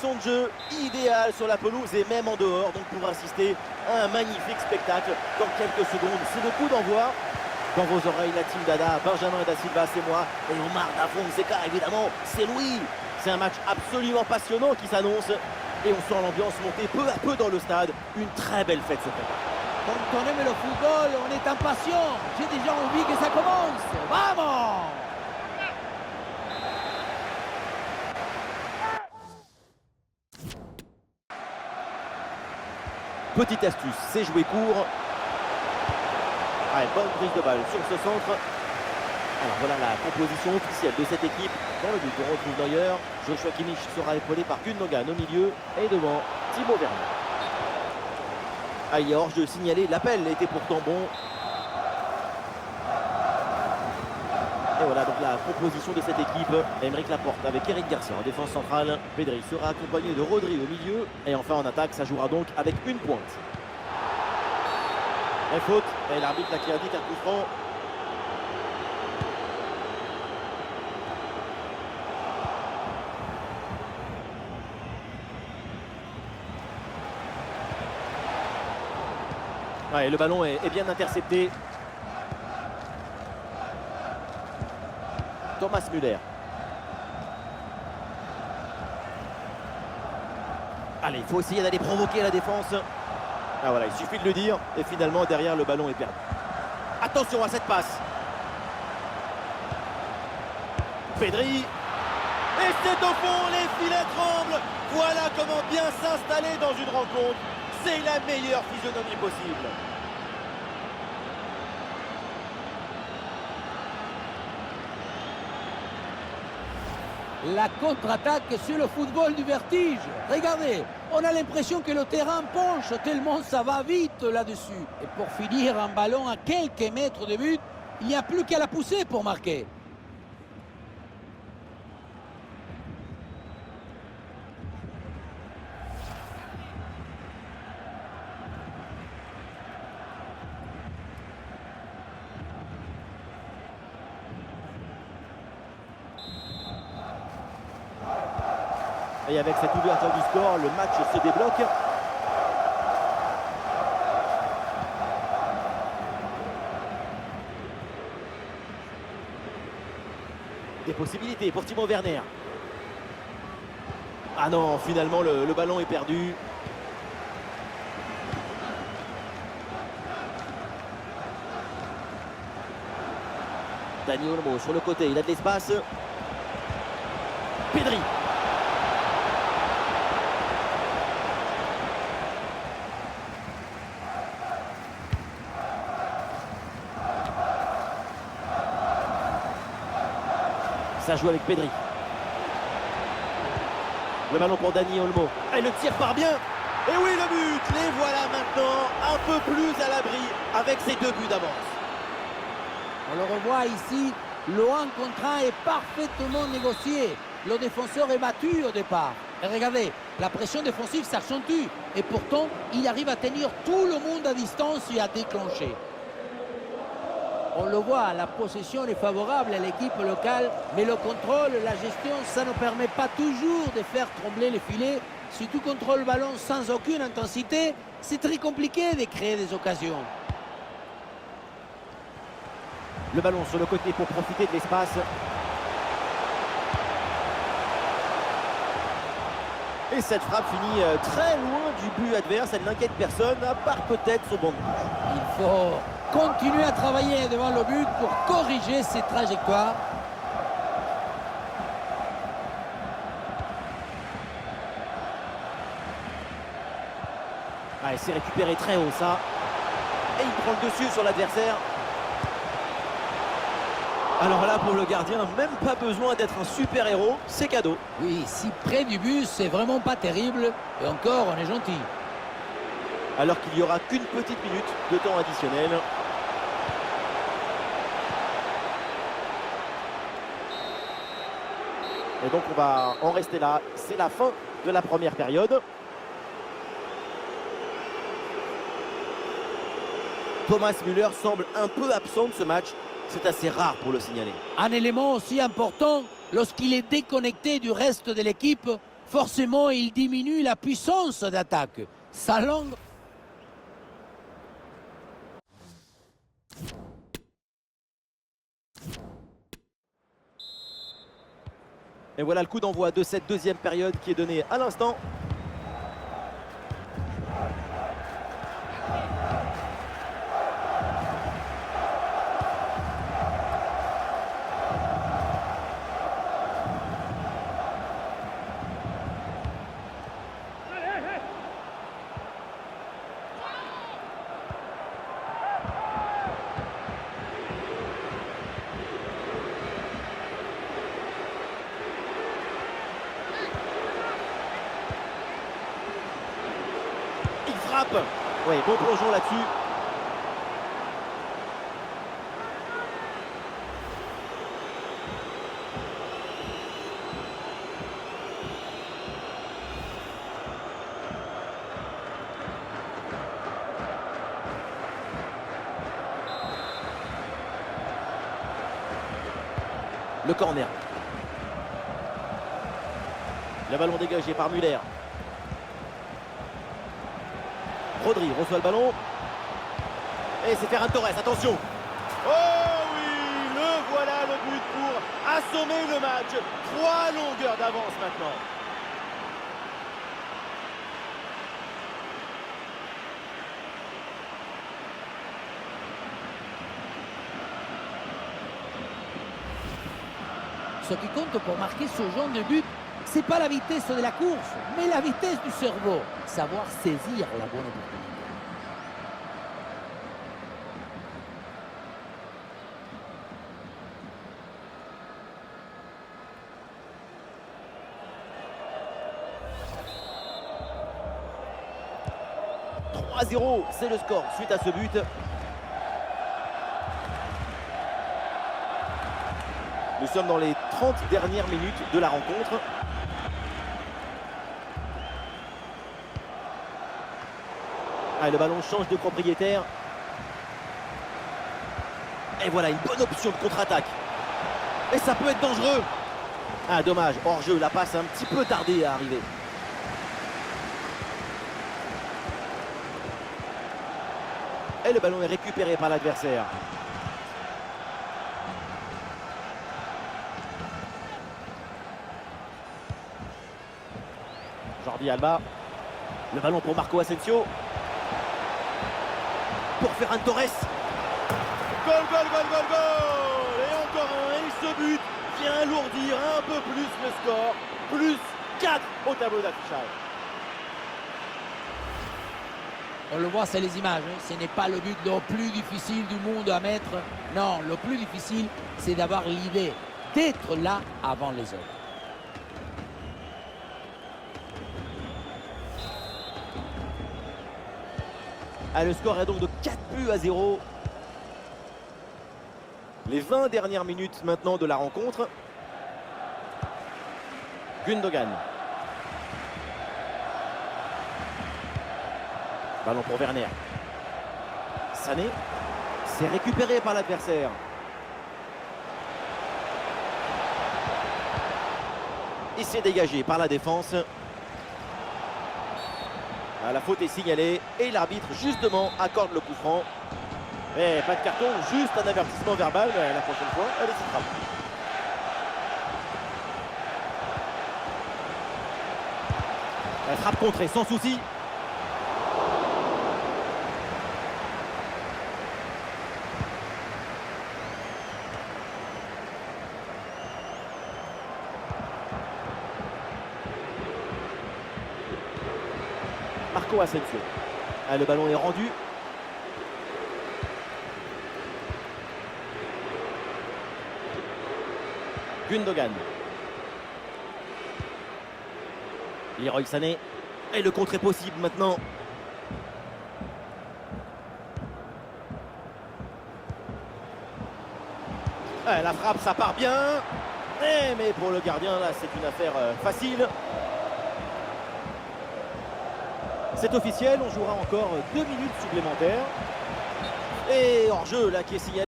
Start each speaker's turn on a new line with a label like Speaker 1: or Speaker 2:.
Speaker 1: Son de jeu idéal sur la pelouse et même en dehors, donc pour assister à un magnifique spectacle dans quelques secondes. C'est le coup d'envoi. Dans vos oreilles, la team Dada, Benjamin Da Silva, c'est moi, et Omar Da Fonseca, évidemment, c'est Louis. C'est un match absolument passionnant qui s'annonce, et on sent l'ambiance monter peu à peu dans le stade. Une très belle fête se prépare.
Speaker 2: Quand on aime le football, on est impatient. J'ai déjà envie que ça commence. Vamos!
Speaker 1: Petite astuce, c'est jouer court. Allez, bonne prise de balle sur ce centre. Alors voilà la composition officielle de cette équipe. Dans le but, on retrouve d'ailleurs Joshua Kimmich sera épaulé par Gundogan au milieu et devant Timo Werner. Ah, il y a hors-jeu signalé, l'appel était pourtant bon. Et voilà donc la composition de cette équipe. Aymeric Laporte avec Eric Garcia en défense centrale. Pedri sera accompagné de Rodri au milieu. Et enfin en attaque, ça jouera donc avec une pointe. Et faute. Et l'arbitre là qui indique un coup franc. Ouais, le ballon est bien intercepté. Thomas Müller. Allez, il faut essayer d'aller provoquer la défense. Ah voilà, il suffit de le dire. Et finalement, derrière, le ballon est perdu. Attention à cette passe. Pedri. Et c'est au fond, les filets tremblent. Voilà comment bien s'installer dans une rencontre. C'est la meilleure physionomie possible.
Speaker 2: La contre-attaque sur le football du vertige. Regardez, on a l'impression que le terrain penche tellement ça va vite là-dessus. Et pour finir, un ballon à quelques mètres de but, il n'y a plus qu'à la pousser pour marquer.
Speaker 1: Et avec cette ouverture du score, le match se débloque. Des possibilités pour Timo Werner. Ah non, finalement le ballon est perdu. Dani Olmo sur le côté, il a de l'espace. Pedri. Ça joue avec Pedri. Le ballon pour Dani Olmo. Et le tir part bien. Et oui, le but. Les voilà maintenant un peu plus à l'abri avec ces 2 buts d'avance.
Speaker 2: On le revoit ici, le 1 contre 1 est parfaitement négocié. Le défenseur est battu au départ. Et regardez, la pression défensive s'accentue. Et pourtant, il arrive à tenir tout le monde à distance et à déclencher. On le voit, la possession est favorable à l'équipe locale, mais le contrôle, la gestion, ça ne permet pas toujours de faire trembler les filets. Si tu contrôles le ballon sans aucune intensité, c'est très compliqué de créer des occasions.
Speaker 1: Le ballon sur le côté pour profiter de l'espace. Et cette frappe finit très loin du but adverse. Elle n'inquiète personne, à part peut-être son banc de touche.
Speaker 2: Il faut continuer à travailler devant le but pour corriger ses trajectoires.
Speaker 1: Ah, il s'est récupéré très haut ça. Et il prend le dessus sur l'adversaire. Alors là, pour le gardien, même pas besoin d'être un super-héros, c'est cadeau.
Speaker 2: Oui, si près du but, c'est vraiment pas terrible. Et encore, on est gentil.
Speaker 1: Alors qu'il n'y aura qu'une petite minute de temps additionnel. Et donc on va en rester là. C'est la fin de la première période. Thomas Müller semble un peu absent de ce match. C'est assez rare pour le signaler.
Speaker 2: Un élément aussi important, lorsqu'il est déconnecté du reste de l'équipe, forcément il diminue la puissance d'attaque. Sa langue...
Speaker 1: Et voilà le coup d'envoi de cette deuxième période qui est donné à l'instant. Frappe. Oui, bon plongeon là-dessus. Le corner. Le ballon dégagé par Müller. Rodri reçoit le ballon. Et c'est Ferran Torres, attention. Oh oui, le voilà le but pour assommer le match. 3 longueurs d'avance maintenant.
Speaker 2: Ce qui compte pour marquer ce genre de but, c'est pas la vitesse de la course, mais la vitesse du cerveau. Savoir saisir la bonne opportunité.
Speaker 1: « 3-0, c'est le score suite à ce but. Nous sommes dans les 30 dernières minutes de la rencontre. Ah, le ballon change de propriétaire. Et voilà, une bonne option de contre-attaque. Et ça peut être dangereux. Ah, dommage, hors-jeu, la passe a un petit peu tardé à arriver. Et le ballon est récupéré par l'adversaire. Jordi Alba. Le ballon pour Marco Asensio. Pour Ferran Torres. Goal, goal, goal, goal, goal. Et encore un. Et ce but vient alourdir un peu plus le score. Plus 4 au tableau d'affichage.
Speaker 2: On le voit, c'est les images. Ce n'est pas le but le plus difficile du monde à mettre. Non, le plus difficile, c'est d'avoir l'idée d'être là avant les autres.
Speaker 1: Ah, le score est donc de 4-0. Les 20 dernières minutes maintenant de la rencontre. Gundogan. Ballon pour Werner. Sané. C'est récupéré par l'adversaire. Il s'est dégagé par la défense. La faute est signalée et l'arbitre justement accorde le coup franc. Et pas de carton, juste un avertissement verbal. Mais la prochaine fois, elle est frappe. Elle frappe contrée sans souci. Marco Asensio. Ah, le ballon est rendu. Gundogan. Leroy Sané. Et le contre est possible maintenant. Ah, la frappe, ça part bien. Mais pour le gardien, là, c'est une affaire facile. C'est officiel, on jouera encore 2 minutes supplémentaires. Et hors-jeu, là, qui est signalé.